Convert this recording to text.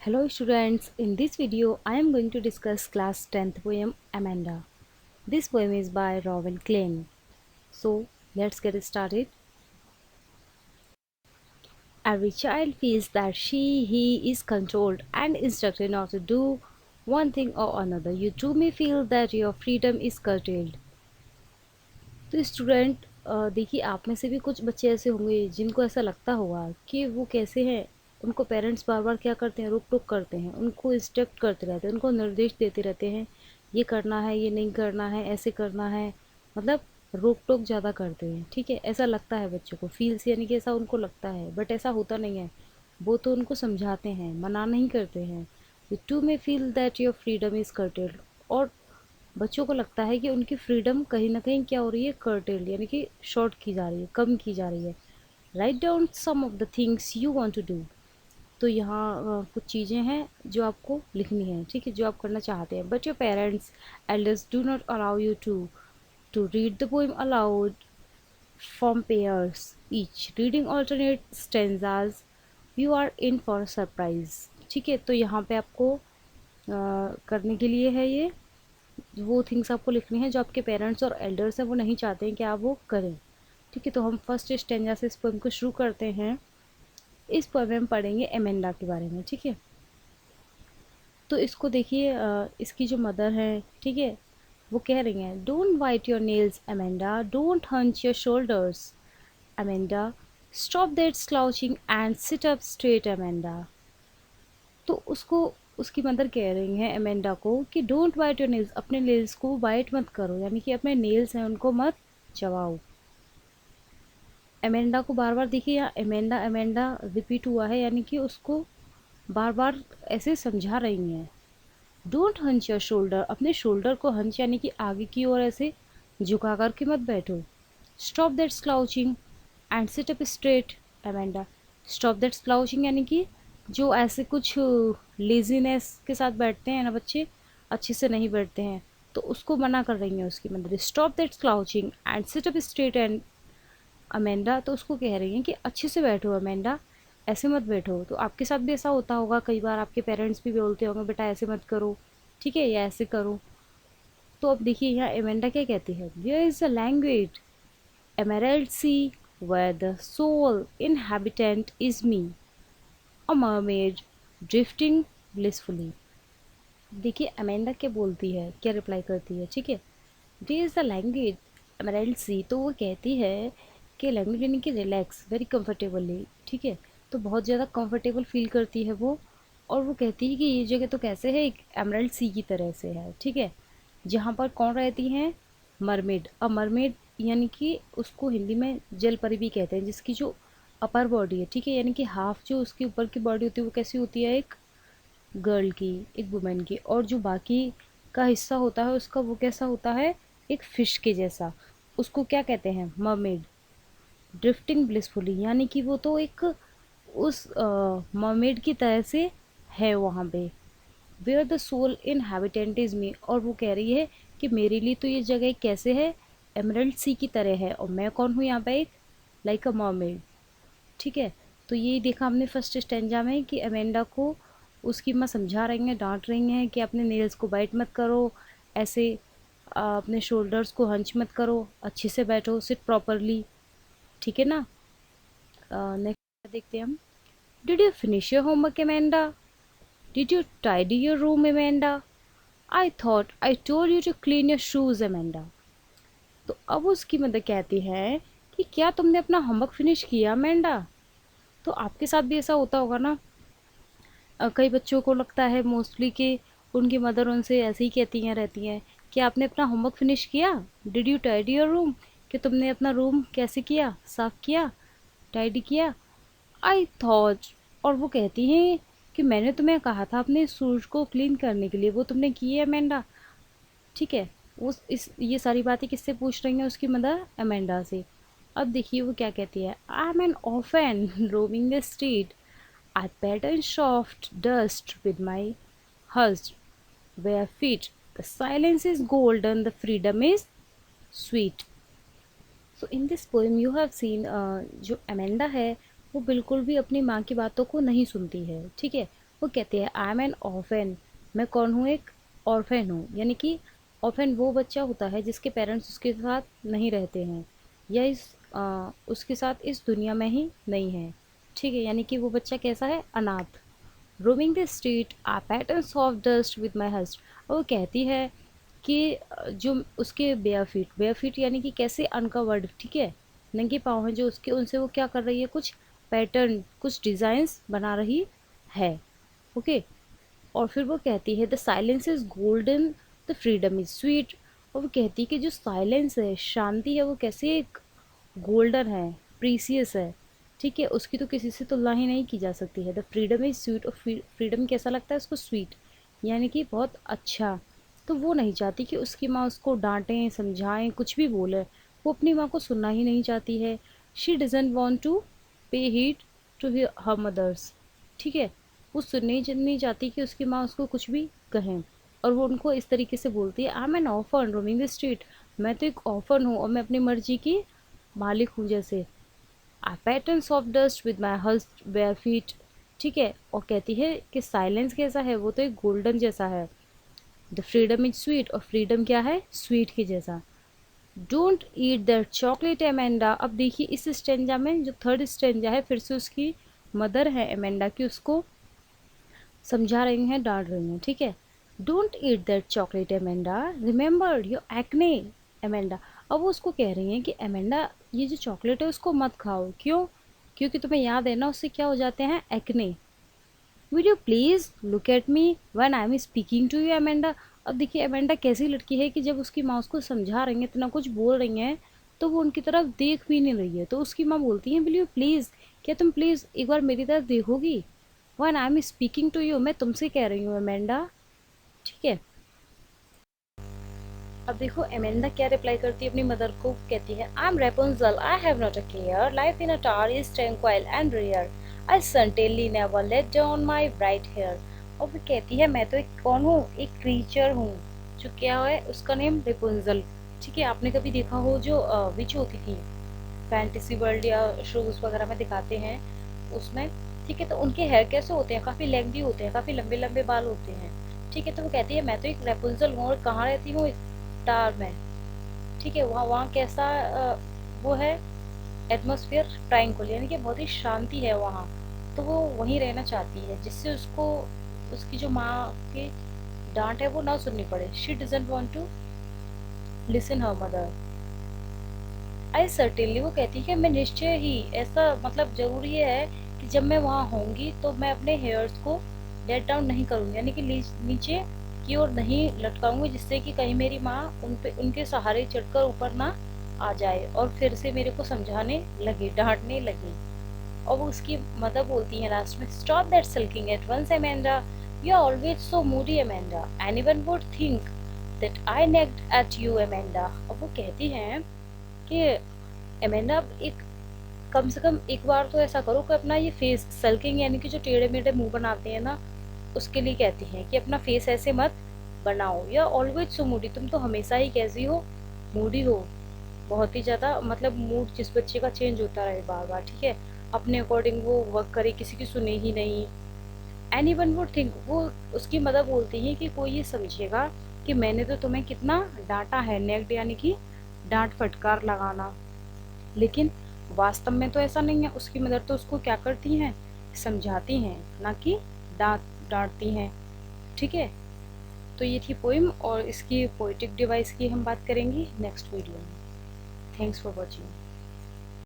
Hello students, in this video I am going to discuss class 10th poem Amanda. This poem is by Robin Klein. So let's get started. Every child feels that he is controlled and instructed not to do one thing or another. You too may feel that your freedom is curtailed. तो student देखिए आप में से भी कुछ बच्चे ऐसे होंगे जिनको ऐसा लगता होगा कि वो कैसे हैं। उनको पेरेंट्स बार बार क्या करते हैं, रोक टोक करते हैं, उनको इंस्ट्रक्ट करते रहते हैं, उनको निर्देश देते रहते हैं, ये करना है, ये नहीं करना है, ऐसे करना है, मतलब रोक टोक ज़्यादा करते हैं। ठीक है, ऐसा लगता है बच्चों को, फील्स यानी कि ऐसा उनको लगता है, बट ऐसा होता नहीं है। वो तो उनको समझाते हैं, मना नहीं करते हैं। You too may feel that your freedom is curtailed. और बच्चों को लगता है कि उनकी फ्रीडम कहीं ना कहीं क्या हो रही है, कर्टेल यानी कि शॉर्ट की जा रही है, कम की जा रही है। Write down some of the things you want to do. तो यहाँ कुछ चीज़ें हैं जो आपको लिखनी है, ठीक है, जो आप करना चाहते हैं। But your parents elders do not allow you to read the poem aloud from pairs each reading alternate stanzas. You are in for surprise. ठीक है, तो यहाँ पे आपको करने के लिए है ये वो थिंग्स आपको लिखनी है जो आपके पेरेंट्स और एल्डर्स हैं वो नहीं चाहते हैं कि आप वो करें। ठीक है, तो हम फर्स्ट स्टेंजा से इस पोएम को शुरू करते हैं। इस पोएम में हम पढ़ेंगे एमेंडा के बारे में। ठीक है, तो इसको देखिए, इसकी जो मदर है, ठीक है, वो कह रही हैं, don't bite your nails Amanda, don't hunch your shoulders Amanda, stop that slouching and sit up straight Amanda. तो उसको उसकी मदर कह रही हैं एमेंडा को कि डोंट बाइट योर नेल्स, अपने नेल्स को बाइट मत करो, यानी कि अपने नेल्स हैं उनको मत चबाओ। एमेंडा को बार बार देखिए यहाँ एमेंडा एमेंडा रिपीट हुआ है, यानी कि उसको बार बार ऐसे समझा रही हैं। डोंट हंच योर शोल्डर, अपने शोल्डर को हंच यानी कि आगे की ओर ऐसे झुका करके मत बैठो। Stop that slouching and sit up straight Amanda. Stop that slouching यानी कि जो ऐसे कुछ लेजीनेस के साथ बैठते हैं ना बच्चे, अच्छे से नहीं बैठते हैं, तो उसको मना कर रही हैं उसकी मदद। Stop that slouching and sit up straight and Amanda, तो उसको कह रही हैं कि अच्छे से बैठो अमेंडा, ऐसे मत बैठो। तो आपके साथ भी ऐसा होता होगा, कई बार आपके पेरेंट्स भी बोलते होंगे बेटा ऐसे मत करो, ठीक है, या ऐसे करो। तो अब देखिए यहाँ एमेंडा क्या कहती है, there is a language emerald sea where the sole inhabitant is me, a mermaid drifting blissfully। देखिए अमेंडा क्या बोलती है, क्या रिप्लाई करती है। ठीक है, there is the language emerald sea, तो वो कहती है कि लैंग्वेज यानी कि रिलैक्स वेरी कंफर्टेबली। ठीक है, तो बहुत ज़्यादा कंफर्टेबल फील करती है वो। और वो कहती है कि ये जगह तो कैसे है, एक एमराल्ड सी की तरह से है। ठीक है, जहाँ पर कौन रहती हैं, मरमेड। अ मरमेड यानी कि उसको हिंदी में जल परी भी कहते हैं, जिसकी जो अपर बॉडी है, ठीक है, यानी कि हाफ जो उसकी ऊपर की बॉडी होती है वो कैसी होती है, एक गर्ल की, एक वुमेन की, और जो बाकी का हिस्सा होता है उसका वो कैसा होता है, एक फिश के जैसा। उसको क्या कहते हैं, मरमेड ड्रिफ्टिंग ब्लिसफुली, यानी कि वो तो एक उस मरमेड की तरह से है वहाँ पे। Where the sole inhabitant is me, और वो कह रही है कि मेरे लिए तो ये जगह कैसे है, एमरल्ड सी की तरह है, और मैं कौन हूँ यहाँ पे, एक लाइक अ मरमेड। ठीक है, तो ये देखा हमने फर्स्ट स्टेंजा में कि अमेंडा को उसकी माँ समझा रही हैं, डांट रही हैं कि अपने नेल्स को बाइट मत करो, ऐसे अपने शोल्डर्स को हंच मत करो, अच्छे से बैठो, सिट प्रॉपरली। ठीक है ना। नेक्स्ट देखते हैं हम। Did you finish your homework Amanda, did you tidy your room Amanda, I thought I told you to clean your shoes Amanda. तो अब उसकी मदर कहती है कि क्या तुमने अपना होमवर्क फिनिश किया अमेंडा। तो आपके साथ भी ऐसा होता होगा ना। कई बच्चों को लगता है मोस्टली कि उनकी मदर उनसे ऐसे ही कहती हैं रहती हैं कि आपने अपना होमवर्क फिनिश किया, did you tidy your room, कि तुमने अपना रूम कैसे किया, साफ़ किया, टाइडी किया। आई थॉट, और वो कहती हैं कि मैंने तुम्हें कहा था अपने शूज़ को क्लीन करने के लिए, वो तुमने किए अमेंडा। ठीक है, वो इस ये सारी बातें किससे पूछ रही हैं, उसकी मदर अमेंडा से। अब देखिए वो क्या कहती है, I am an orphan roaming the street, I pat in soft dust with my hushed bare feet. The silence is golden, the freedom is sweet. So in this poem you have seen जो Amanda है वो बिल्कुल भी अपनी माँ की बातों को नहीं सुनती है। ठीक है, वो कहती है आई एम एन ऑर्फन, मैं कौन हूँ, एक ऑर्फन हूँ, यानी कि ऑर्फन वो बच्चा होता है जिसके पेरेंट्स उसके साथ नहीं रहते हैं या उसके साथ इस दुनिया में ही नहीं है। ठीक है, यानी कि वो बच्चा कैसा है, अनाथ। Roaming the street I patterns of dust with my हस्ट। और वो कहती है कि जो उसके बेयर फीट यानी कि कैसे अनकवर्ड, ठीक है, नंगे पाँव हैं जो उसके, उनसे वो क्या कर रही है, कुछ पैटर्न, कुछ डिज़ाइंस बना रही है। ओके। और फिर वो कहती है the silence is golden, the freedom is sweet. और वो कहती है कि जो साइलेंस है, शांति है, वो कैसे एक गोल्डन है, प्रीसियस है, ठीक है, उसकी तो किसी से तुलना ही नहीं की जा सकती है। द फ्रीडम इज स्वीट, और फ्रीडम कैसा लगता है उसको, स्वीट, यानी कि बहुत अच्छा। तो वो नहीं चाहती कि उसकी माँ उसको डांटें, समझाएं, कुछ भी बोले, वो अपनी माँ को सुनना ही नहीं चाहती है। शी डजेंट वॉन्ट टू पे हीट टू हर मदर्स, ठीक है, वो सुनने ही नहीं चाहती कि उसकी माँ उसको कुछ भी कहें। और वो उनको इस तरीके से बोलती है I am an orphan roaming the street, मैं तो एक ऑफन हूँ और मैं अपनी मर्जी की मालिक हूँ जैसे। I patterns of dust with my हस्ट बेयर फीट, ठीक है। और कहती है कि साइलेंस कैसा है, वो तो एक गोल्डन जैसा है। द फ्रीडम इज स्वीट, और फ्रीडम क्या है, स्वीट के जैसा। Don't eat that chocolate Amanda. अब देखिए इस स्टेंजा में, जो थर्ड स्टेंजा है, फिर से उसकी मदर है एमेंडा की, उसको समझा रही हैं, डांट रही हैं, ठीक है। Don't eat that chocolate Amanda, remember your acne Amanda. अब वो उसको कह रही हैं कि एमेंडा, ये जो चॉकलेट है उसको मत खाओ, क्यों, क्योंकि तुम्हें याद है ना उससे क्या हो जाते हैं, acne. Will you please look at me when I am speaking to you Amanda. अब देखिए एमेंडा कैसी लड़की है कि जब उसकी माँ उसको समझा रही है, इतना कुछ बोल रही हैं, तो वो उनकी तरफ देख भी नहीं रही है। तो उसकी माँ बोलती है विल यू प्लीज़, क्या तुम प्लीज़ एक बार मेरी तरफ देखोगी, when I am speaking to you, मैं तुमसे कह रही हूँ एमेंडा, ठीक है। अब देखो एमेंडा क्या रिप्लाई करती है अपनी मदर को, कहती है I am Rapunzel, I have not a care, life in a tower is tranquil and rare, I certainly never let down my bright hair. और वो कहती है मैं तो एक कौन हूँ, एक क्रीचर हूँ, जो क्या है, उसका नेम रेपुंजल, ठीक है। आपने कभी देखा हो जो विच होती थी फैंटेसी वर्ल्ड या शोज वगैरह में दिखाते हैं उसमें, ठीक है, तो उनके हेयर कैसे होते हैं, काफ़ी लेंथी होते हैं, काफ़ी लंबे लंबे बाल होते हैं, ठीक है। तो वो कहती है मैं तो एक रेपुंजल हूँ और कहाँ रहती हूँ, टार में, ठीक है। वहाँ वहाँ कैसा वो है, एटमॉस्फेयर ट्रायंगुलर, यानी कि बहुत ही शांति है वहाँ, तो वो वहीं रहना चाहती है जिससे उसको उसकी जो माँ की डांट है वो ना सुननी पड़े। She doesn't want to listen her mother. I certainly, वो कहती है कि मैं निश्चय ही, ऐसा मतलब जरूरी है कि जब मैं वहाँ होंगी तो मैं अपने हेयर्स को लेट डाउन नहीं करूँगी, यानी कि नीचे की ओर नहीं लटकाऊंगी, जिससे कि कहीं मेरी माँ उन पे उनके सहारे चढ़कर ऊपर ना आ जाए और फिर से मेरे को समझाने लगे, डांटने लगे। और वो उसकी मदर बोलती है लास्ट में stop that sulking at once Amanda, you are always so moody Amanda, anyone would think that I nagged at you Amanda. और वो कहती हैं कि एमेंडा अब एक, कम से कम एक बार तो ऐसा करो कि अपना ये फेस सल्किंग, यानी कि जो टेढ़े मेढ़े मुंह बनाते हैं ना, उसके लिए कहती हैं कि अपना फेस ऐसे मत बनाओ, या ऑलवेज सो मूडी, तुम तो हमेशा ही कैसी हो, मूडी हो, बहुत ही ज़्यादा, मतलब मूड जिस बच्चे का चेंज होता रहे बार बार, ठीक है, अपने अकॉर्डिंग वो वर्क करे, किसी की सुने ही नहीं। एनी वन वुड थिंक, वो उसकी मदर बोलती है कि कोई ये समझेगा कि मैंने तो तुम्हें कितना डांटा है, नेग्ड यानी कि डांट फटकार लगाना, लेकिन वास्तव में तो ऐसा नहीं है। उसकी मदर तो उसको क्या करती हैं, समझाती हैं, ना कि डांटती हैं, ठीक है। तो ये थी पोइम, और इसकी पोइटिक डिवाइस की हम बात करेंगे नेक्स्ट वीडियो में। Thanks for watching.